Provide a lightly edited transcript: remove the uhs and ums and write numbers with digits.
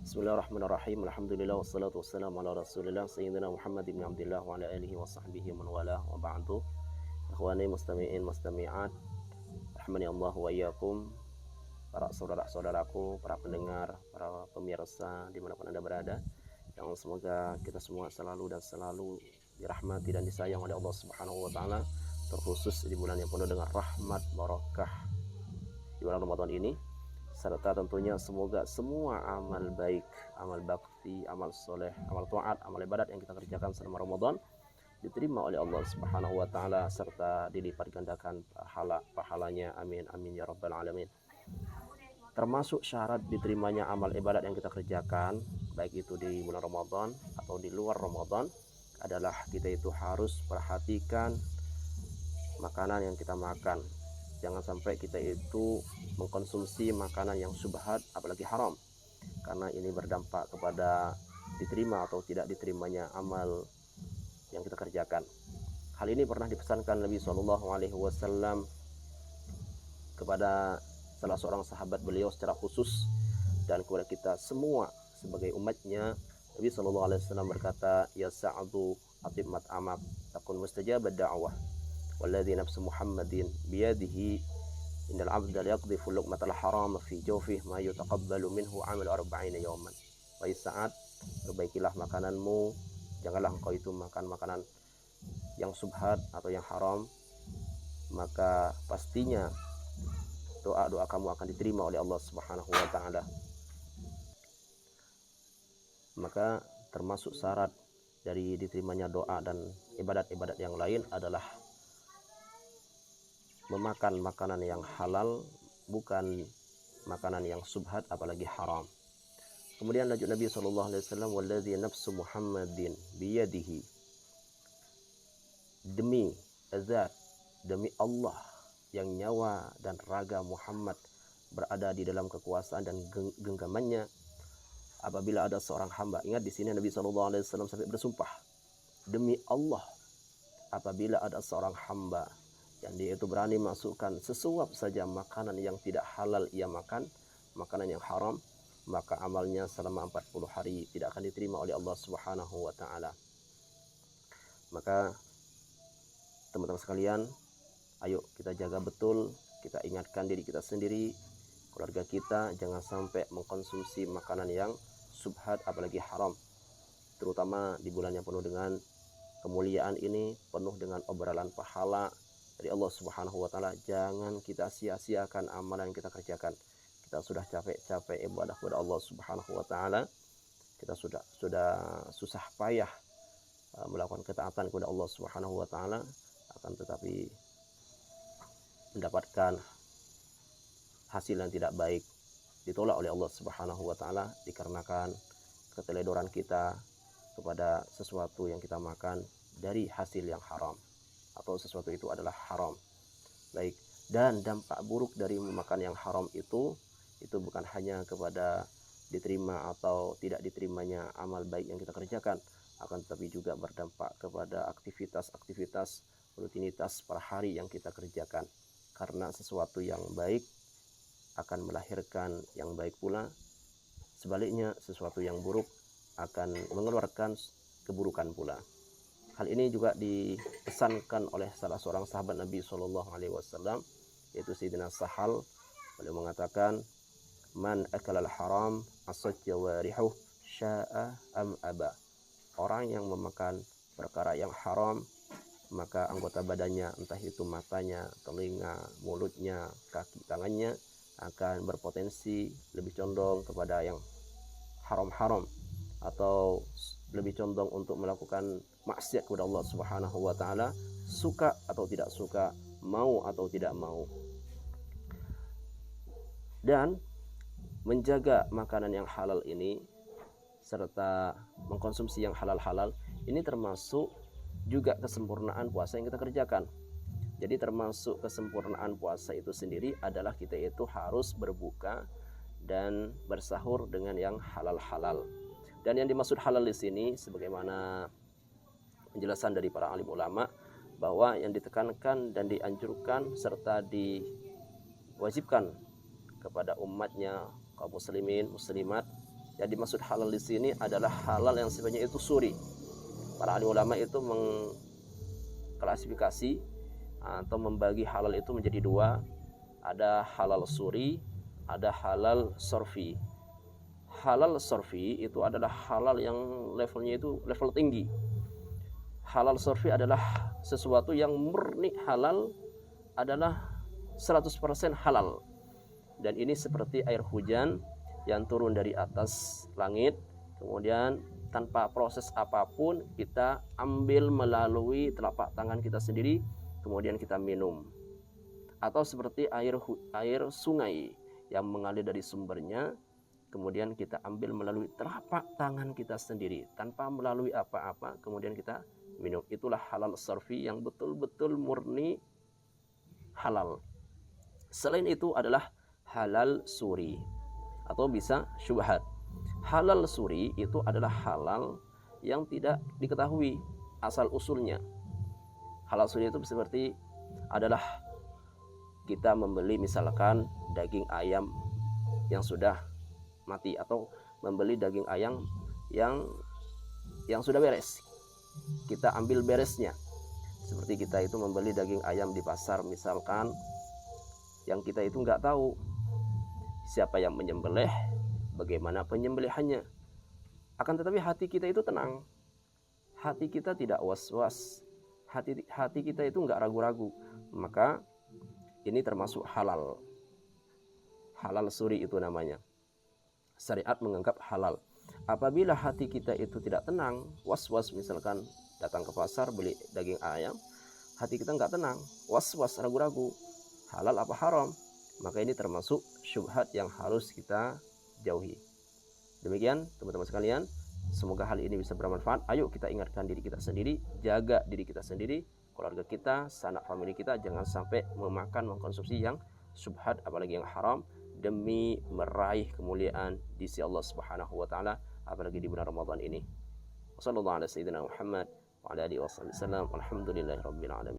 Bismillahirrahmanirrahim. Alhamdulillah wassalatu wassalamu ala Rasulillah sayyidina Muhammad ibn Abdullah wa ala alihi wa sahbihi man wala wa ba'du. Ikhwani mustami'in mustami'at, rahmani Allah wa iyyakum. Para saudara-saudaraku, para pendengar, para pemirsa dimanapun Anda berada, yang semoga kita semua selalu dirahmati dan disayang oleh Allah Subhanahu wa taala, terkhusus di bulan yang penuh dengan rahmat barakah di bulan Ramadan ini. Serta tentunya semoga semua amal baik, amal bakti, amal soleh, amal taat, amal ibadat yang kita kerjakan selama Ramadan diterima oleh Allah Subhanahu wa taala serta dilipat gandakan pahalanya. Amin amin ya rabbal alamin. Termasuk syarat diterimanya amal ibadat yang kita kerjakan, baik itu di bulan Ramadan atau di luar Ramadan, adalah kita itu harus perhatikan makanan yang kita makan. Jangan sampai kita itu mengkonsumsi makanan yang syubhat, apalagi haram, karena ini berdampak kepada diterima atau tidak diterimanya amal yang kita kerjakan. Hal ini pernah dipesankan Nabi SAW kepada salah seorang sahabat beliau secara khusus, dan kepada kita semua sebagai umatnya. Nabi SAW berkata, ya Sa'adu atib mat'amak takun mustajabad da'wah walladzi nafsu Muhammadin biyadihi innal 'abda yaqdhifu luqmatal haram fi jawfihi ma yutaqabbalu minhu 'amal 40 yawman. Wahai Sa'ad, perbaikilah makananmu, janganlah engkau itu makan makanan yang subhat atau yang haram, maka pastinya doa-doa kamu akan diterima oleh Allah Subhanahu wa taala. Maka termasuk syarat dari diterimanya doa dan ibadat-ibadat yang lain adalah memakan makanan yang halal, bukan makanan yang subhat apalagi haram. Kemudian lanjut Nabi SAW, walladzi nafsu Muhammadin biyadihi, demi azat, demi Allah yang nyawa dan raga Muhammad berada di dalam kekuasaan dan genggamannya, apabila ada seorang hamba, ingat di sini Nabi SAW sampai bersumpah, demi Allah, apabila ada seorang hamba yang dia itu berani masukkan sesuap saja makanan yang tidak halal ia makan, makanan yang haram, maka amalnya selama 40 hari tidak akan diterima oleh Allah Subhanahu wa taala. Maka teman-teman sekalian, ayo kita jaga betul, kita ingatkan diri kita sendiri, keluarga kita, jangan sampai mengkonsumsi makanan yang subhat apalagi haram, terutama di bulan yang penuh dengan kemuliaan ini, penuh dengan obrolan pahala dari Allah Subhanahu wa taala. Jangan kita sia-siakan amalan yang kita kerjakan. Kita sudah capek-capek ibadah kepada Allah Subhanahu wa taala. Kita sudah susah payah melakukan ketaatan kepada Allah Subhanahu wa taala, akan tetapi mendapatkan hasil yang tidak baik, ditolak oleh Allah Subhanahu wa taala dikarenakan keteledoran kita kepada sesuatu yang kita makan dari hasil yang haram, atau sesuatu itu adalah haram. Baik, dan dampak buruk dari memakan yang haram itu bukan hanya kepada diterima atau tidak diterimanya amal baik yang kita kerjakan, akan tetapi juga berdampak kepada aktivitas rutinitas per hari yang kita kerjakan, karena sesuatu yang baik akan melahirkan yang baik pula, sebaliknya sesuatu yang buruk akan mengeluarkan keburukan pula. Hal ini juga dipesankan oleh salah seorang sahabat Nabi SAW, yaitu Sayyidina Sahal. Beliau mengatakan, man akala al-haram asad jawarihuh sya'a am aba. Orang yang memakan perkara yang haram, maka anggota badannya, entah itu matanya, telinga, mulutnya, kaki, tangannya, akan berpotensi lebih condong kepada yang haram-haram, atau lebih condong untuk melakukan maksiat kepada Allah Subhanahu wa taala, suka atau tidak suka, mau atau tidak mau. Dan menjaga makanan yang halal ini serta mengkonsumsi yang halal-halal ini termasuk juga kesempurnaan puasa yang kita kerjakan. Jadi termasuk kesempurnaan puasa itu sendiri adalah kita itu harus berbuka dan bersahur dengan yang halal-halal. Dan yang dimaksud halal di sini, sebagaimana penjelasan dari para alim ulama, bahwa yang ditekankan dan dianjurkan serta diwajibkan kepada umatnya kaum muslimin muslimat Jadi maksud halal di sini adalah halal yang sifatnya itu suri. Para ahli ulama itu mengklasifikasi atau membagi halal itu menjadi dua. Ada halal suri, ada halal sorfi. Halal sorfi itu adalah halal yang levelnya itu level tinggi. Halal sorfi adalah sesuatu yang murni halal, adalah 100% halal. Dan ini seperti air hujan yang turun dari atas langit, kemudian tanpa proses apapun kita ambil melalui telapak tangan kita sendiri, kemudian kita minum. Atau seperti air sungai yang mengalir dari sumbernya, kemudian kita ambil melalui telapak tangan kita sendiri tanpa melalui apa-apa, kemudian kita minum. Itulah halal sarfi yang betul-betul murni halal. Selain itu adalah halal suri atau bisa syubhat. Halal suri itu adalah halal yang tidak diketahui asal usulnya. Halal suri itu seperti adalah kita membeli misalkan daging ayam yang sudah mati, atau membeli daging ayam yang sudah beres. Kita ambil beresnya. Seperti kita itu membeli daging ayam di pasar misalkan, yang kita itu nggak tahu siapa yang menyembelih, bagaimana penyembelihannya. Akan tetapi hati kita itu tenang, hati kita tidak was-was, hati kita itu nggak ragu-ragu. Maka ini termasuk halal. Halal suri itu namanya. Syariat menganggap halal. Apabila hati kita itu tidak tenang, was-was, misalkan datang ke pasar beli daging ayam, hati kita nggak tenang, was-was, ragu-ragu, halal apa haram, maka ini termasuk syubhat yang harus kita jauhi. Demikian teman-teman sekalian, semoga hal ini bisa bermanfaat. Ayo kita ingatkan diri kita sendiri, jaga diri kita sendiri, keluarga kita, sanak famili kita, jangan sampai mengkonsumsi yang syubhat apalagi yang haram, demi meraih kemuliaan di sisi Allah Subhanahu wa taala, apalagi di bulan Ramadan ini. Wassallallahu ala sayyidina Muhammad wa ala alihi wasallam. Alhamdulillahirabbil alamin.